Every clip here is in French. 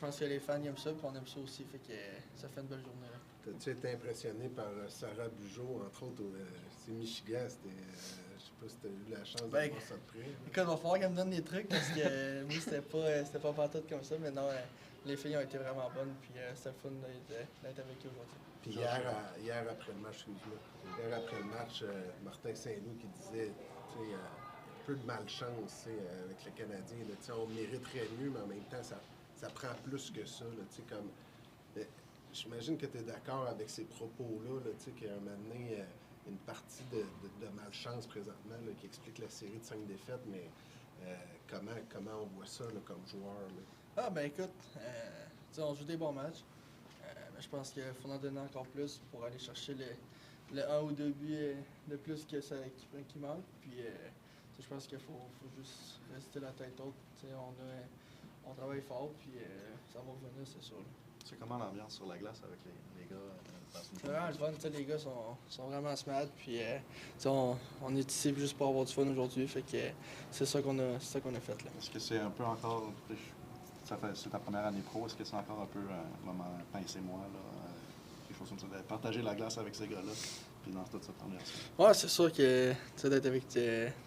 pense que les fans aiment ça, puis on aime ça aussi, fait que ça fait une belle journée. Là. T'as-tu été impressionné par Sarah Bugeaud, entre autres, c'est Michigan, c'était... je sais pas si t'as eu la chance de voir ça de près. Écoute, il va falloir qu'elle me donne des trucs, parce que moi, c'était pas pantoute comme ça, mais non, les filles ont été vraiment bonnes, puis c'était le fun d'être avec eux aujourd'hui. Puis hier après le match, hier après le match, Martin Saint-Loup qui disait, tu sais, un peu de malchance avec le Canadien, là, on mériterait mieux, mais en même temps, ça prend plus que ça, là, tu sais, comme... J'imagine que tu es d'accord avec ces propos-là, là, tu sais, qu'il y a un moment donné, une partie de malchance présentement là, qui explique la série de 5 défaites, mais comment on voit ça là, comme joueur? Là? Ah, ben écoute, on joue des bons matchs. Mais je pense qu'il faut en donner encore plus pour aller chercher le 1 ou 2 buts de plus que ça qui manque. Puis je pense qu'il faut juste rester la tête haute. On travaille fort, puis ça va revenir, c'est sûr. Là. C'est comment l'ambiance sur la glace avec les gars? C'est vraiment le fun. Les gars sont vraiment smart. Puis on est ici juste pour avoir du fun aujourd'hui. Fait que c'est ça qu'on a fait. Là. Est-ce que c'est un peu encore... C'est ta première année pro. Est-ce que c'est encore un peu un moment pincez-moi, là, quelque chose comme ça, de partager la glace avec ces gars-là, puis dans toute cette ambiance? Ouais, c'est sûr que d'être avec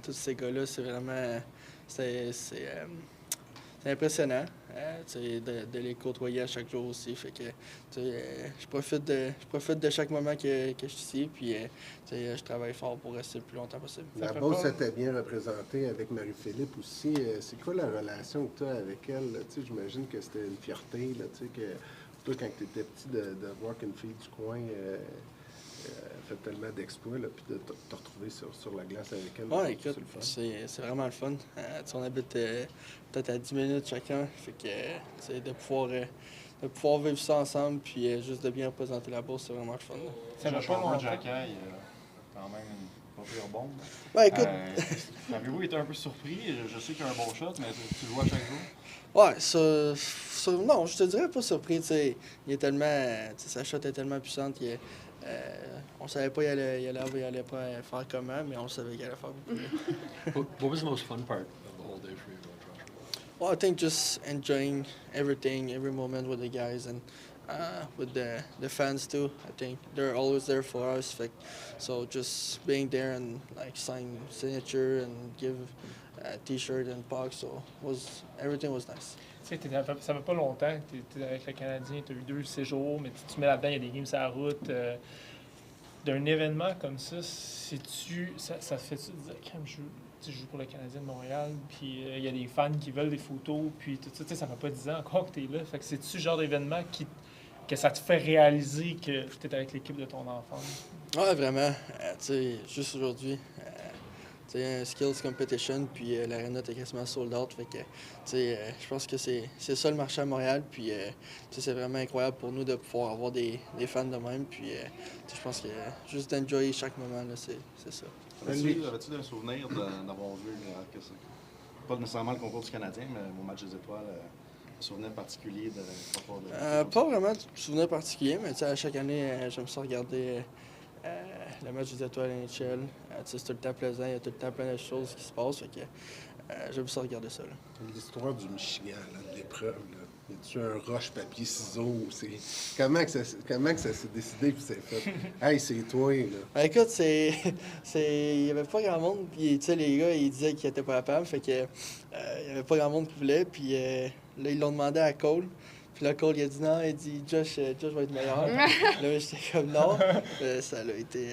tous ces gars-là, c'est vraiment... C'est impressionnant de les côtoyer à chaque jour aussi. Fait que je profite de chaque moment que je suis ici. Puis je travaille fort pour rester le plus longtemps possible. La Beauce était bien représentée avec Marie-Philippe aussi. C'est quoi la relation que tu as avec elle? J'imagine que c'était une fierté. Là, que toi, quand tu étais petit, de voir qu'une fille du coin fait tellement d'exploits, puis de te retrouver sur la glace avec elle. Oui, écoute, c'est vraiment le fun. On habite peut-être à 10 minutes chacun. Fait que de pouvoir vivre ça ensemble, puis juste de bien représenter la Beauce, c'est vraiment le fun. Ça va pas longtemps. Xhekaj, quand même une pas pire bombe. Ouais, écoute. Avez-vous été un peu surpris? Je sais qu'il y a un bon shot, mais tu le vois chaque jour? Ouais, non, je te dirais pas surpris. Il est tellement. Sa shot est tellement puissante. On savait pas il allait pas faire comment, mais on savait qu'il allait faire beaucoup. What was the most fun part of the whole day for you, Joshua? Well, I think just enjoying everything, every moment with the guys and with the fans too. I think they're always there for us. So just being there and sign signature and give a T-shirt and puck, so everything was nice. Ça fait pas longtemps que tu es avec le Canadien, tu as eu 2 séjours, mais tu mets là-dedans, il y a des games sur la route. D'un événement comme ça, ça fait-tu dire, quand je joue pour le Canadien de Montréal, puis il y a des fans qui veulent des photos, puis tout ça, ça fait pas 10 ans encore que tu es là. Fait que c'est-tu le genre d'événement que ça te fait réaliser que tu es avec l'équipe de ton enfance? Ouais, vraiment. Juste aujourd'hui. Un skills competition, puis l'aréna était quasiment sold out. Fait que, je pense que c'est ça le marché à Montréal. Puis, c'est vraiment incroyable pour nous de pouvoir avoir des fans de même. Puis, je pense que juste d'enjoyer chaque moment, là, c'est ça. Avais-tu des souvenirs d'avoir vu, pas nécessairement le concours du Canadien, mais au match des étoiles, un souvenir particulier de concours de... Pas vraiment de souvenir particulier, mais à chaque année, j'aime ça regarder le match des étoiles NHL. C'est tout le temps plaisant, il y a tout le temps plein de choses qui se passent. Fait que j'aime ça regarder ça. L'histoire du Michigan, là, de l'épreuve, y a-tu un roche, papier, ciseaux? Comment que ça s'est décidé puis c'est fait? Hey, c'est toi, là. Ben, écoute, il y avait pas grand monde. Puis, les gars, ils disaient qu'ils étaient pas capables. Fait que il y avait pas grand monde qui voulait. Puis là, ils l'ont demandé à Cole. Puis là, Cole, il a dit non. Il dit Josh va être meilleur. Là, j'étais comme non. Ça a été.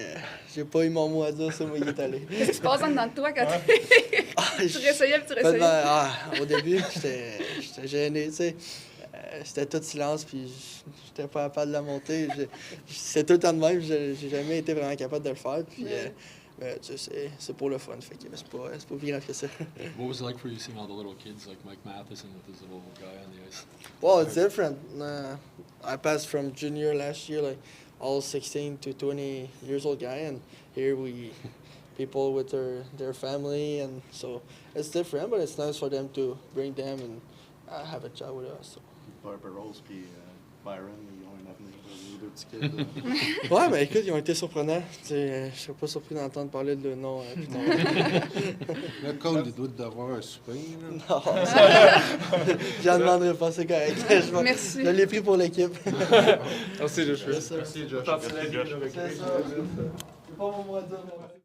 J'ai pas eu mon mot à dire, c'est moi qui est allé. Qu'est-ce qui se passe en dedans de toi quand tu réessayais puis tu réessayais? Au début, j'étais gêné, tu sais. C'était tout silence, puis j'étais pas capable de la monter. C'est tout le temps de même, j'ai jamais été vraiment capable de le faire. Puis, c'est pour le fun, fait que c'est pas plus grave que ça. What was it like for you seeing all the little kids like Mike Matheson with his little guy on the ice? Well, it's different. I passed from junior last year, all 16 to 20 years old guy, and here people with their family, and so it's different, but it's nice for them to bring them and have a chat with us. So. Arber Rose, puis Byron, ils ont un avenir, les deux petits kids. Ouais, mais écoute, ils ont été surprenants. Je serais pas surpris d'entendre parler de leur nom plus tard. Là, Cole, il doit devoir un souper. Là. Non, j'en demanderai pas, c'est correct. Merci. Je l'ai pris pour l'équipe. Merci, Joshua. Merci, Josh. Merci, Josh. C'est ça. C'est pas mon mot à dire, merci.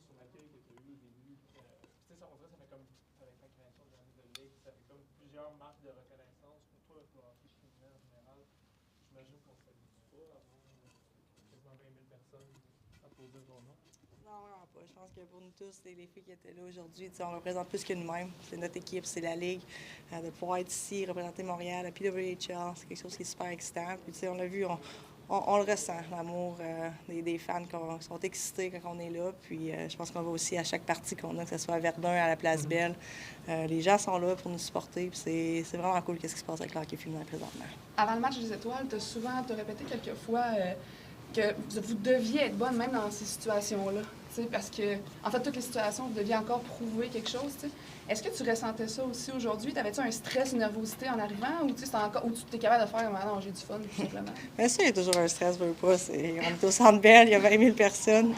Sur l'accueil que tu as eu au début. On dirait que ça fait comme, avec la création de la nouvelle ligue, ça fait comme plusieurs marques de reconnaissance pour toi, pour le hockey féminin en général. J'imagine qu'on ne s'habitue pas à avoir quasiment 20 000 personnes à poser ton nom. Non, vraiment pas. Je pense que pour nous tous, les filles qui étaient là aujourd'hui, on représente plus que nous-mêmes. C'est notre équipe, c'est la Ligue. De pouvoir être ici, représenter Montréal, la PWHL, c'est quelque chose qui est super excitant. Puis, on l'a vu, on le ressent, l'amour des fans qui sont excités quand on est là. Puis je pense qu'on va aussi à chaque partie qu'on a, que ce soit à Verdun, à la Place Belle. Les gens sont là pour nous supporter. Puis c'est vraiment cool ce qui se passe avec le hockey féminin présentement. Avant le match des étoiles, tu as répété quelques fois que vous deviez être bonne même dans ces situations-là. Parce que, en fait, toutes les situations, vous deviez encore prouver quelque chose. T'sais. Est-ce que tu ressentais ça aussi aujourd'hui? T'avais-tu un stress, une nervosité en arrivant ou tu es capable de faire « non, j'ai du fun » tout simplement? Bien sûr, il y a toujours un stress, veux pas. On est au Centre Bell, il y a 20 000 personnes.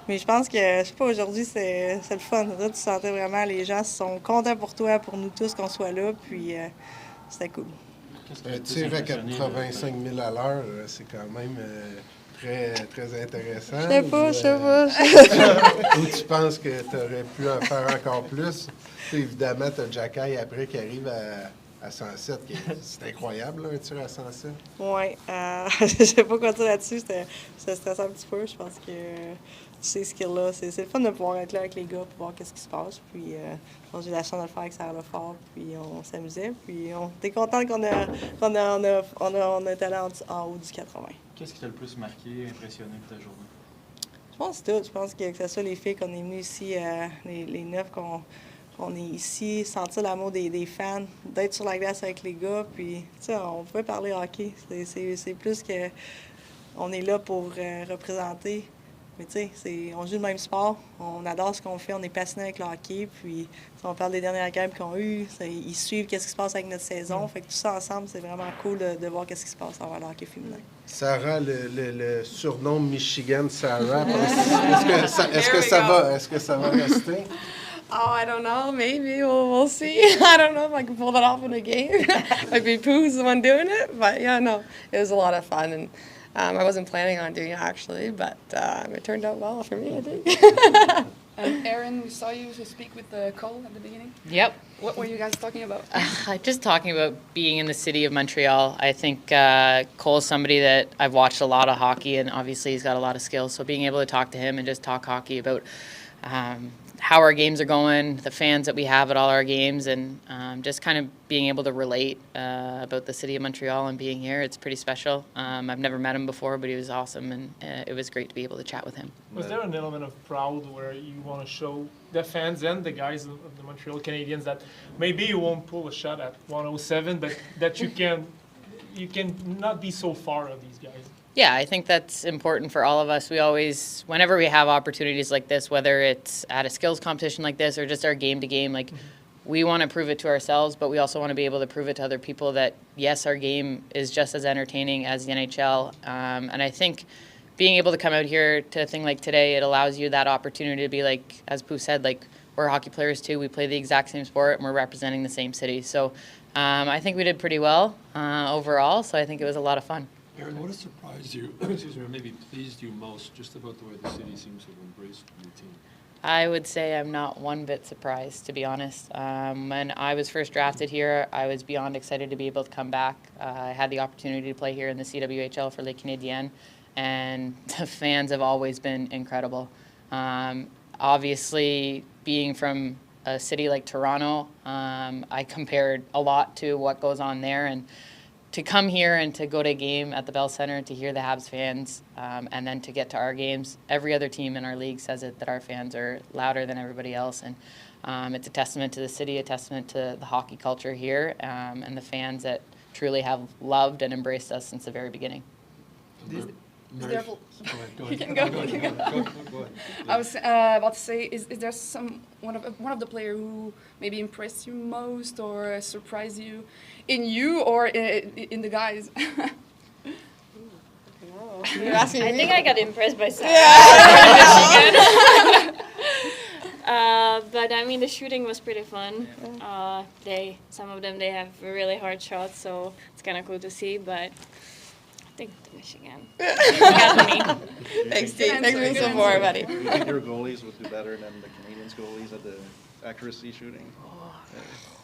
Mais je pense que, je sais pas, aujourd'hui, c'est le fun. Là, tu sentais vraiment, les gens sont contents pour toi, pour nous tous, qu'on soit là. Puis c'était cool. Un tir à 85 000 à l'heure, c'est quand même très, très intéressant. Je sais pas. Ou tu penses que tu aurais pu en faire encore plus? Puis, évidemment, tu as Xhekaj après qui arrive à 107. C'est incroyable, là, un tir à 107. Oui. Je sais pas quoi dire là-dessus. C'était stressant un petit peu. Je pense que ces skills-là, c'est le fun de pouvoir être là avec les gars pour voir qu'est-ce qui se passe. Puis j'ai eu la chance de le faire avec Sarah Lefort. Puis on s'amusait. Puis on était content qu'on est allé en haut du 80. Qu'est-ce qui t'a le plus marqué, impressionné de ta journée? Je pense que c'est tout. Je pense que ce soit les filles qu'on est venues ici, les 9 qu'on est ici, sentir l'amour des fans, d'être sur la glace avec les gars, puis tu sais, on pouvait parler hockey. C'est plus que on est là pour représenter. Mais tu sais, on joue le même sport, on adore ce qu'on fait, on est passionné avec le hockey, puis on parle des dernières games qu'on a eues, ils suivent qu'est-ce qui se passe avec notre saison. Fait que tout ça ensemble, c'est vraiment cool de voir qu'est-ce qui se passe dans le hockey féminin. Sarah, le surnom Michigan Sarah, est-ce que ça va rester? Oh, I don't know. Maybe we'll see. I don't know if I can pull that off in a game. Maybe Pooh's the one doing it, but yeah, no, it was a lot of fun, and I wasn't planning on doing it actually, but it turned out well for me, I think. Aaron, we saw you speak with Cole at the beginning. Yep. What were you guys talking about? Just talking about being in the city of Montreal. I think Cole's somebody that I've watched a lot of hockey, and obviously he's got a lot of skills. So being able to talk to him and just talk hockey about how our games are going, the fans that we have at all our games, and just kind of being able to relate about the city of Montreal and being here. It's pretty special. I've never met him before, but he was awesome, and it was great to be able to chat with him. Was there an element of proud where you want to show the fans and the guys of the Montreal Canadiens that maybe you won't pull a shot at 107, but that you can not be so far of these guys? Yeah, I think that's important for all of us. We always, whenever we have opportunities like this, whether it's at a skills competition like this or just our game-to-game, like we want to prove it to ourselves, but we also want to be able to prove it to other people that, yes, our game is just as entertaining as the NHL. And I think being able to come out here to a thing like today, it allows you that opportunity to be like, as Pooh said, like we're hockey players too. We play the exact same sport and we're representing the same city. So I think we did pretty well overall, so I think it was a lot of fun. Aaron, what has surprised you, excuse me, or maybe pleased you most just about the way the city seems to have embraced your team? I would say I'm not one bit surprised, to be honest. When I was first drafted here, I was beyond excited to be able to come back. I had the opportunity to play here in the PWHL for Les Canadiens, and the fans have always been incredible. Obviously, being from a city like Toronto, I compared a lot to what goes on there, and to come here and to go to a game at the Bell Center, to hear the Habs fans, and then to get to our games. Every other team in our league says it, that our fans are louder than everybody else. And it's a testament to the city, a testament to the hockey culture here, and the fans that truly have loved and embraced us since the very beginning. You can go. I was about to say, is there one of the players who maybe impressed you most or surprised you in you or in the guys? You're asking me? I think I got impressed by Sarah. But I mean, the shooting was pretty fun. Some of them, they have really hard shots, so it's kind of cool to see. But I think the Michigan. Thanks, Steve. Thanks for some more, buddy. Do you think your goalies would do better than the Canadiens goalies at the accuracy shooting?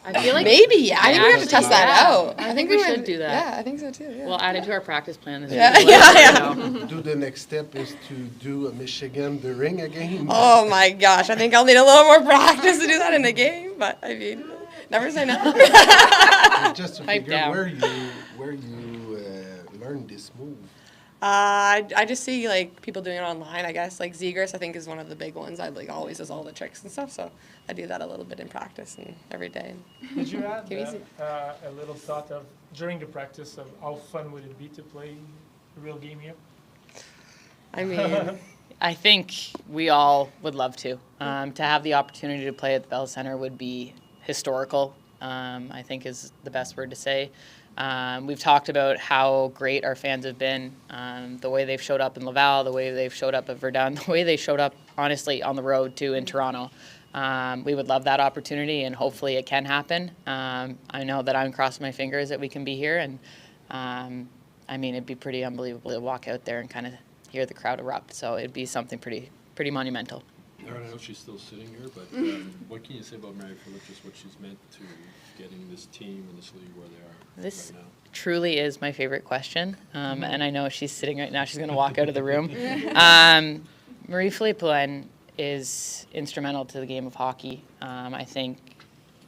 I feel like maybe, yeah. I think we have to test that out. I think we should do that. Yeah, I think so too. Yeah. We'll add it to our practice plan this week. Do the next step is to do a Michigan during a game. Oh my gosh, I think I'll need a little more practice to do that in a game, but I mean, never say never. Just to figure where you learned this move. I just see like people doing it online, I guess. Like Zegers, I think, is one of the big ones. I like always does all the tricks and stuff, so I do that a little bit in practice and every day. Did you add a little thought of during the practice of how fun would it be to play a real game here? I mean, I think we all would love to. To have the opportunity to play at the Bell Center would be historical. I think is the best word to say. We've talked about how great our fans have been, the way they've showed up in Laval, the way they've showed up at Verdun, the way they showed up, honestly, on the road, too, in Toronto. We would love that opportunity, and hopefully it can happen. I know that I'm crossing my fingers that we can be here, and, I mean, it'd be pretty unbelievable to walk out there and kind of hear the crowd erupt, so it'd be something pretty monumental. Aaron, I know she's still sitting here, but what can you say about Mary Phillips, just what she's meant to getting this team and this league where they are This right now? Truly is my favorite question, and I know she's sitting right now. She's going to walk out of the room. Marie-Philippe Poulain is instrumental to the game of hockey. I think,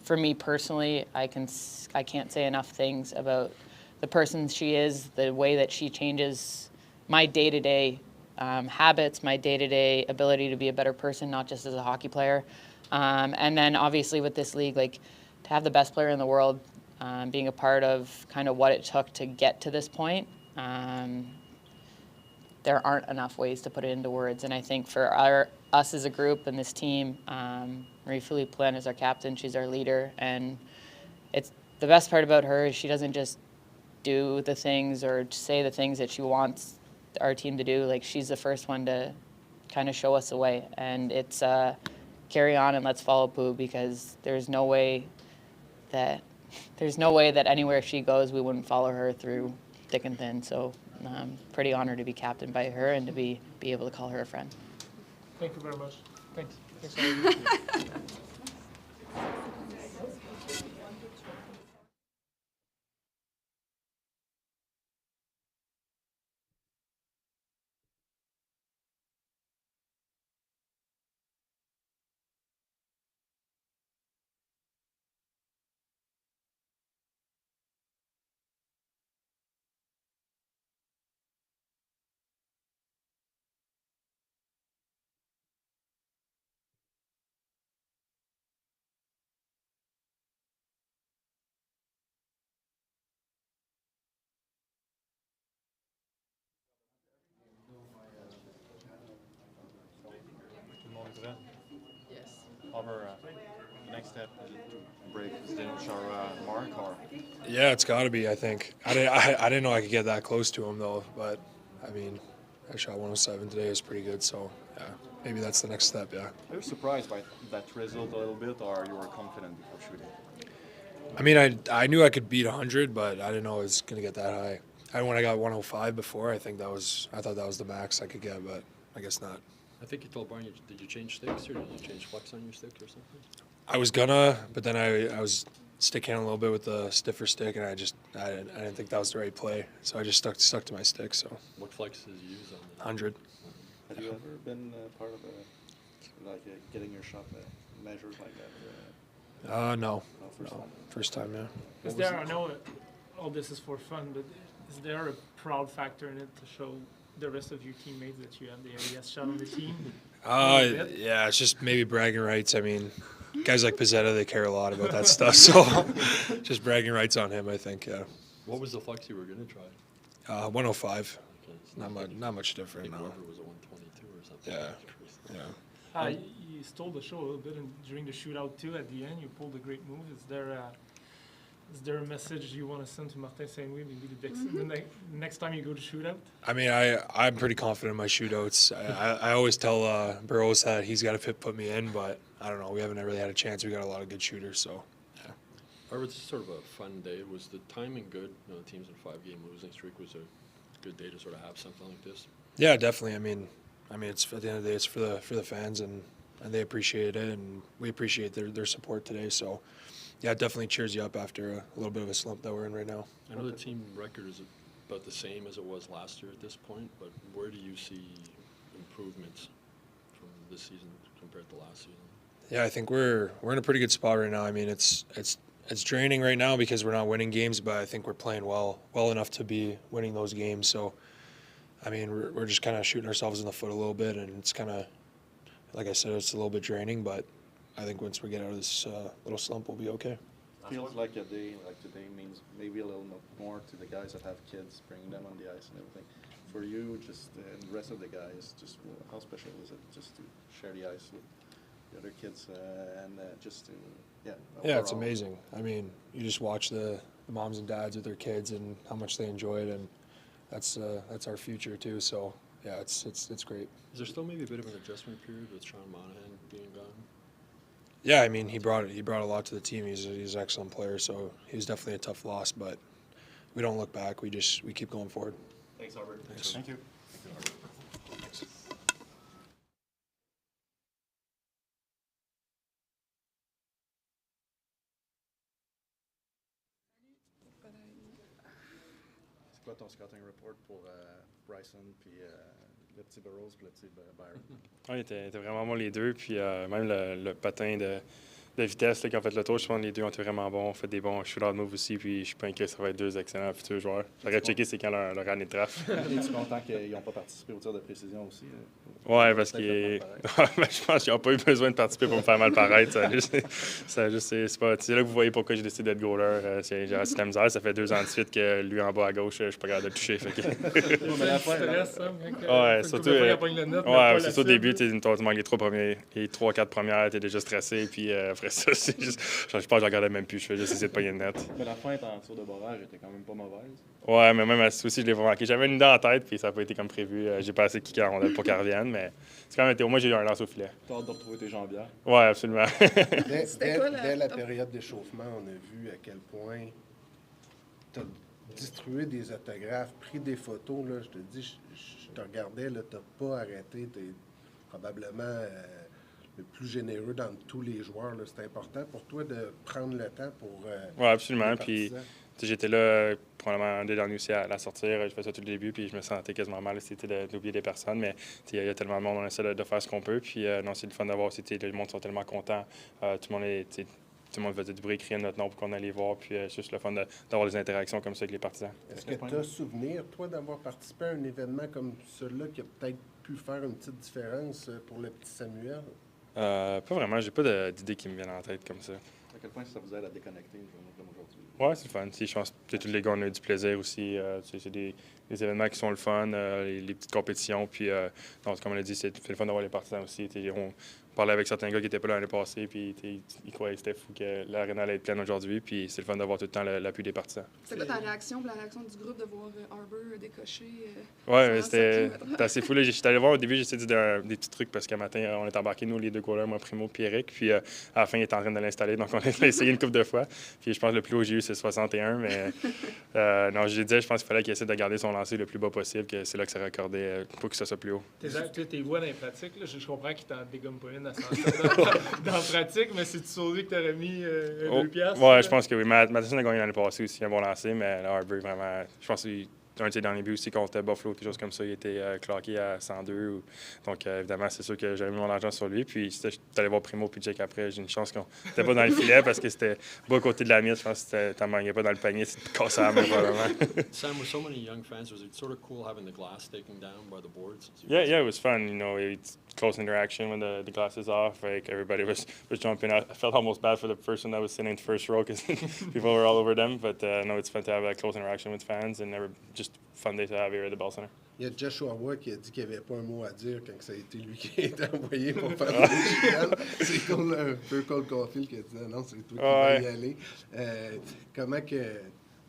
for me personally, I can't say enough things about the person she is, the way that she changes my day-to-day habits, my day-to-day ability to be a better person, not just as a hockey player. And then obviously with this league, like to have the best player in the world, being a part of kind of what it took to get to this point, there aren't enough ways to put it into words. And I think for us as a group and this team, Marie-Philippe Poulain is our captain, she's our leader, and it's the best part about her is she doesn't just do the things or say the things that she wants our team to do. Like, she's the first one to kind of show us the way, and it's carry on and let's follow Pooh, because there's no way that anywhere she goes we wouldn't follow her through thick and thin. So I'm pretty honored to be captained by her and to be able to call her a friend. Thank you very much. Thanks. Tout le monde est prêt? Yes. Arber, the next step is to break Zdeno Chara mark, or? Yeah, it's got to be. I think I didn't know I could get that close to him though, but I mean, I shot 107 today. Is pretty good. So yeah, maybe that's the next step. Yeah. Are you surprised by that result a little bit, or you were confident before shooting? I mean, I knew I could beat 100, but I didn't know it was gonna get that high. When I got 105 before, I thought that was the max I could get, but I guess not. I think you told Brian, did you change sticks or did you change flex on your stick or something? I was gonna, but then I was stick handling a little bit with the stiffer stick, and I didn't think that was the right play, so I just stuck to my stick. So. What flex did you use on that? 100. Have you ever been part of getting your shot measured like that? No. First time, yeah. Is there? I know all this is for fun, but is there a proud factor in it to show the rest of your teammates that you have the ABS shot on the team? Yeah, it's just maybe bragging rights. I mean, guys like Pizzetta, they care a lot about that stuff, so just bragging rights on him, I think, yeah. What was the flex you were going to try? 105. Okay, so Not much different. I think No. Weber was a 122 or something. Yeah. You stole the show a little bit during the shootout too. At the end, you pulled a great move. Is there a message you want to send to Martin Saint-Louis maybe the next time you go to shootout? I mean, I'm pretty confident in my shootouts. I always tell Burroughs that he's got to put me in, but I don't know. We haven't really had a chance. We got a lot of good shooters, so yeah. Arber, this is sort of a fun day. Was the timing good? You know, the team's in a 5-game losing streak. Was a good day to sort of have something like this? Yeah, definitely. I mean, it's at the end of the day, it's for the fans, and they appreciate it, and we appreciate their support today. So. Yeah, it definitely cheers you up after a little bit of a slump that we're in right now. I know the team record is about the same as it was last year at this point, but where do you see improvements from this season compared to last season? Yeah, I think we're in a pretty good spot right now. I mean, it's draining right now because we're not winning games, but I think we're playing well enough to be winning those games. So, I mean, we're just kind of shooting ourselves in the foot a little bit, and it's kind of, like I said, it's a little bit draining, but I think once we get out of this little slump, we'll be okay. Feels like a day like today means maybe a little more to the guys that have kids, bringing them on the ice and everything. For you, just and the rest of the guys, just how special is it just to share the ice with the other kids and just to Yeah, it's amazing. I mean, you just watch the moms and dads with their kids and how much they enjoy it, and that's our future too. So yeah, it's great. Is there still maybe a bit of an adjustment period with Sean Monahan being gone? Yeah, I mean, he brought a lot to the team. He's an excellent player, so he was definitely a tough loss. But we don't look back. We keep going forward. Thanks, Arber. Thanks. Thank you. C'est quoi ton scouting report pour Bryson, puis le petit Burroughs, puis le petit Byron? Oui, ils étaient vraiment bons les deux. Puis même le patin de vitesse là, qui ont fait le tour, je pense que les deux ont été vraiment bons. Ont fait des bons shoot-out moves aussi. Puis je suis pas inquiet que ça va être deux excellents futurs joueurs. J'aurais checké c'est quand leur année de draft. Es-tu content qu'ils n'ont pas participé au tir de précision aussi? Ouais, parce que je pense qu'ils n'ont pas eu besoin de participer pour me faire mal paraître. C'est pas. C'est là que vous voyez pourquoi j'ai décidé d'être goaler. J'ai assez de la misère. Ça fait 2 ans de suite que lui en bas à gauche, je suis pas capable de le toucher. Fait que... ouais, surtout au début, tu manques les 3-4 premières, tu es déjà stressé. Puis après ça, c'est juste, je pense que je regardais même plus. Je fais juste essayer de pogner le net. Mais la fin en tir de barrage était quand même pas mauvaise. Ouais, mais même aussi, je l'ai vraiment manqué. J'avais une idée en tête, puis ça n'a pas été comme prévu. J'ai pas assez kické en rondelle pour qu'elle revienne, mais c'est quand même été. Au moins, j'ai eu un lance au filet. T'as hâte de retrouver tes jambières? Ouais, absolument. Dès la période d'échauffement, on a vu à quel point tu as distribué des autographes, pris des photos. Là, je te dis, je te regardais, tu n'as pas arrêté. Tu es probablement plus généreux dans tous les joueurs. Là. C'est important pour toi de prendre le temps pour. Oui, absolument. Puis j'étais là probablement un des derniers aussi à la sortir. Je faisais ça tout le début, puis je me sentais quasiment mal d'oublier des personnes. Mais il y a tellement de monde, on essaie de faire ce qu'on peut. Puis non, c'est le fun d'avoir aussi. Le monde sont tellement contents. Tout le monde faisait du bruit, crier notre nom pour qu'on allait les voir. Puis c'est juste le fun d'avoir des interactions comme ça avec les partisans. Est-ce que tu as souvenir, toi, d'avoir participé à un événement comme celui-là qui a peut-être pu faire une petite différence pour le petit Samuel? Pas vraiment. J'ai pas d'idées qui me viennent en tête comme ça. À quel point ça vous aide à déconnecter une journée comme aujourd'hui? Oui, c'est le fun. Je pense que tous les gars, on a eu du plaisir aussi. C'est des événements qui sont le fun, les petites compétitions. Puis, donc, comme on l'a dit, c'est le fun d'avoir les partisans aussi. On parlait avec certains gars qui n'étaient pas là l'année passée, puis ils croyaient que c'était fou que l'aréna allait être pleine aujourd'hui. Puis, c'est le fun d'avoir tout le temps l'appui des partisans. C'est quoi ta réaction, la réaction du groupe de voir Arber décocher? Oui, c'était assez fou. J'étais allé voir au début, j'essayais de dire des petits trucs parce qu'un matin, on est embarqués, nous, les deux goalers, moi, Primo puis Eric. Puis, à la fin, il était en train de l'installer. Donc, on a essayé une couple de fois. Puis, je pense que le plus haut que j'ai eu, c'est 61. Mais non, je disais, je pense qu'il fallait qu'il essaie de garder son lancer le plus bas possible, que c'est là que ça raccordait pour que ça soit plus haut. Tes voix dans les pratiques, là, je comprends qu'il t'en dégomme pas une à 100 dans la pratique, mais c'est-tu sur lui que t'aurais mis 2 piastres? Oui, je pense que oui. Matheson a gagné l'année passée aussi, un bon lancer, mais Arber, vraiment, je pense que un de ses derniers buts aussi contre Buffalo, quelque chose comme ça, il était cloqué à 102. Donc, évidemment, c'est sûr que j'avais mis mon argent sur lui. Puis, j'étais allé voir Primo puis Jake après. J'ai une chance qu'on n'était pas dans le filet parce que c'était bas côté de la miette. Je pense que t'en manquais pas dans le panier. Tu te cassais la main, probablement. Sam, with so many young fans, was it sort of cool having the glass taken down by the boards? Yeah, it was fun. You know, it's close interaction when the glass is off. Like, everybody was jumping out. I felt almost bad for the person that was sitting in the first row because people were all over them. But, no, it's fun to have that close interaction with fans and just fun day to have here at the Bell Center. Il y a Joshua Roy qui a dit qu'il n'y avait pas un mot à dire quand ça a été lui qui a été envoyé pour faire le Michigan. C'est comme un peu Cole Caulfield qui a dit non, c'est toi qui vas y aller. Comment que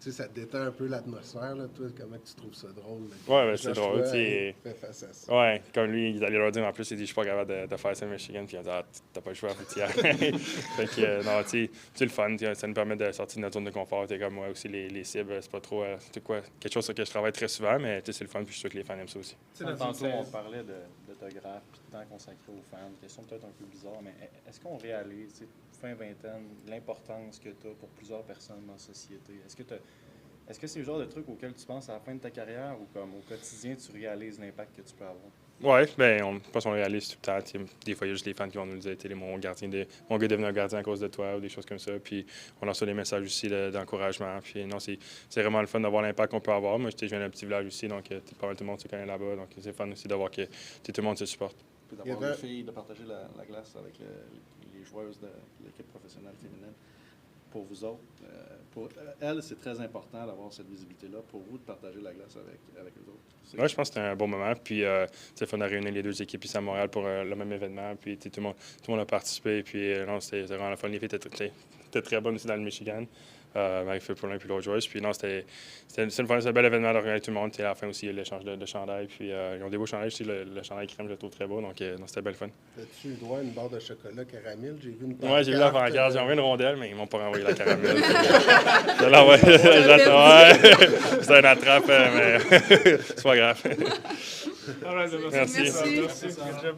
ça détend un peu l'atmosphère, là, toi, comment tu trouves ça drôle? Oui, c'est drôle. Fait face à ça. Oui, comme lui, il allait leur dire en plus, il dit je suis pas capable de faire ça à Michigan, puis il a dit t'as pas le choix, faut y aller. Fait que, non, tu sais, le fun, ça nous permet de sortir de notre zone de confort. Comme moi aussi, les cibles, c'est pas trop. Quelque chose sur lequel je travaille très souvent, mais c'est le fun, puis je suis sûr que les fans aiment ça aussi. Tantôt, on parlait d'autographes puis de temps consacré aux fans. Question peut-être un peu bizarre, mais est-ce qu'on réalise, fin vingtaine, l'importance que tu as pour plusieurs personnes dans la société? Est-ce que c'est le genre de truc auquel tu penses à la fin de ta carrière ou comme au quotidien, tu réalises l'impact que tu peux avoir? Oui, bien, je pense qu'on réalise tout le temps. Des fois, il y a juste les fans qui vont nous le dire, mon gars est devenu un gardien à cause de toi ou des choses comme ça. Puis on reçoit des messages aussi d'encouragement. Puis non, c'est vraiment le fun d'avoir l'impact qu'on peut avoir. Moi, je viens d'un petit village aussi, donc pas mal tout le monde se connaît là-bas. Donc c'est fun aussi de voir que tout le monde se supporte. Puis d'avoir les filles, de partager la glace avec les joueuses de l'équipe professionnelle féminine. Pour vous autres, pour elles, c'est très important d'avoir cette visibilité-là. Pour vous, de partager la glace avec les autres. Oui, je pense que c'était un bon moment. Puis, c'est fun de réunir les deux équipes ici à Montréal pour le même événement. Puis, tout le monde a participé. Puis, non, c'était vraiment le fun. Les filles étaient très bonnes aussi dans le Michigan. Avec pour l'un puis l'autre joueuse. Puis non, c'était un bel événement de regarder tout le monde. Et à la fin aussi, il y a l'échange de chandail. Puis ils ont des beaux chandails aussi. Le chandail crème, je le trouve très beau. Donc non, c'était bel fun. As-tu eu droit à une barre de chocolat caramel? J'ai vu une pancarte. Oui, j'ai vu la pancarte. J'ai envoyé une rondelle, mais ils m'ont pas renvoyé la caramel. C'était une attrape, mais c'est pas grave. Merci. Merci. Good job.